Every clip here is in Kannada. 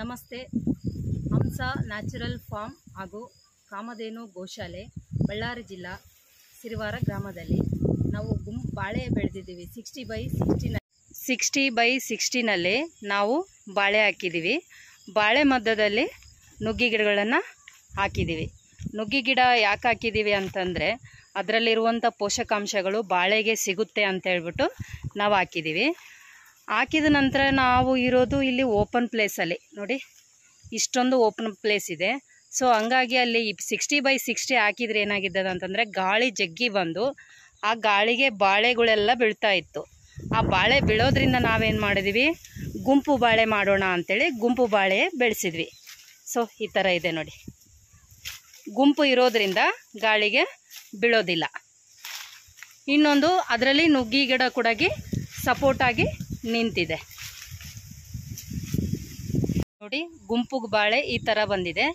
ನಮಸ್ತೆ. ಹಂಸ ನ್ಯಾಚುರಲ್ ಫಾರ್ಮ್ ಹಾಗೂ ಕಾಮಧೇನು ಗೋಶಾಲೆ ಬಳ್ಳಾರಿ ಜಿಲ್ಲಾ ಸಿರಿವಾರ ಗ್ರಾಮದಲ್ಲಿ ನಾವು ಬಾಳೆ ಬೆಳೆದಿದ್ದೀವಿ. 60x60 ನಾವು ಬಾಳೆ ಹಾಕಿದ್ದೀವಿ. ಬಾಳೆ ಮಧ್ಯದಲ್ಲಿ ನುಗ್ಗಿ ಗಿಡಗಳನ್ನು ಹಾಕಿದ್ದೀವಿ. ನುಗ್ಗಿ ಗಿಡ ಯಾಕೆ ಹಾಕಿದ್ದೀವಿ ಅಂತಂದರೆ ಅದರಲ್ಲಿರುವಂಥ ಪೋಷಕಾಂಶಗಳು ಬಾಳೆಗೆ ಸಿಗುತ್ತೆ ಅಂತ ಹೇಳ್ಬಿಟ್ಟು ನಾವು ಹಾಕಿದ್ದೀವಿ. ಹಾಕಿದ ನಂತರ ನಾವು ಇರೋದು ಇಲ್ಲಿ ಓಪನ್ ಪ್ಲೇಸಲ್ಲಿ ನೋಡಿ, ಇಷ್ಟೊಂದು ಓಪನ್ ಪ್ಲೇಸ್ ಇದೆ. ಸೊ ಹಂಗಾಗಿ ಅಲ್ಲಿ 60x60 ಹಾಕಿದ್ರೆ ಏನಾಗಿದ್ದದ ಅಂತಂದರೆ ಗಾಳಿ ಜಗ್ಗಿ ಬಂದು ಆ ಗಾಳಿಗೆ ಬಾಳೆಗಳೆಲ್ಲ ಬೀಳ್ತಾ ಇತ್ತು. ಆ ಬಾಳೆ ಬೀಳೋದ್ರಿಂದ ನಾವೇನು ಮಾಡಿದ್ವಿ, ಗುಂಪು ಬಾಳೆ ಮಾಡೋಣ ಅಂಥೇಳಿ ಗುಂಪು ಬಾಳೆ ಬೆಳೆಸಿದ್ವಿ. ಸೊ ಈ ಥರ ಇದೆ ನೋಡಿ, ಗುಂಪು ಇರೋದ್ರಿಂದ ಗಾಳಿಗೆ ಬೀಳೋದಿಲ್ಲ. ಇನ್ನೊಂದು ಅದರಲ್ಲಿ ನುಗ್ಗಿ ಗಿಡ ಕೂಡ ಸಪೋರ್ಟಾಗಿ ನಿಂತಿದೆ ನೋಡಿ. ಗುಂಪು ಬಾಳೆ ಈ ಥರ ಬಂದಿದೆ.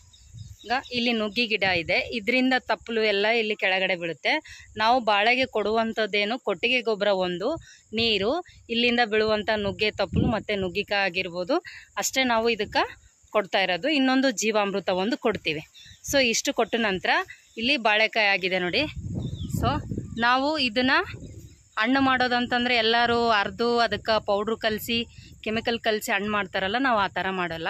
ಈಗ ಇಲ್ಲಿ ನುಗ್ಗಿ ಗಿಡ ಇದೆ, ಇದರಿಂದ ತಪ್ಪಲು ಎಲ್ಲ ಇಲ್ಲಿ ಕೆಳಗಡೆ ಬೀಳುತ್ತೆ. ನಾವು ಬಾಳೆಗೆ ಕೊಡುವಂಥದ್ದೇನು ಕೊಟ್ಟಿಗೆ ಗೊಬ್ಬರ, ಒಂದು ನೀರು, ಇಲ್ಲಿಂದ ಬೀಳುವಂಥ ನುಗ್ಗೆ ತಪ್ಪಲು ಮತ್ತು ನುಗ್ಗಿಕಾಯಿ ಆಗಿರ್ಬೋದು ಅಷ್ಟೇ ನಾವು ಇದಕ್ಕೆ ಕೊಡ್ತಾ ಇರೋದು. ಇನ್ನೊಂದು ಜೀವಾಮೃತ ಒಂದು ಕೊಡ್ತೀವಿ. ಸೊ ಇಷ್ಟು ಕೊಟ್ಟ ನಂತರ ಇಲ್ಲಿ ಬಾಳೆಕಾಯಿ ಆಗಿದೆ ನೋಡಿ. ಸೊ ನಾವು ಇದನ್ನು ಹಣ್ಣು ಮಾಡೋದಂತಂದರೆ ಎಲ್ಲರೂ ಅರ್ದು ಅದಕ್ಕೆ ಪೌಡ್ರು ಕಲಸಿ ಕೆಮಿಕಲ್ ಕಲಸಿ ಹಣ್ಣು ಮಾಡ್ತಾರಲ್ಲ, ನಾವು ಆ ಥರ ಮಾಡಲ್ಲ.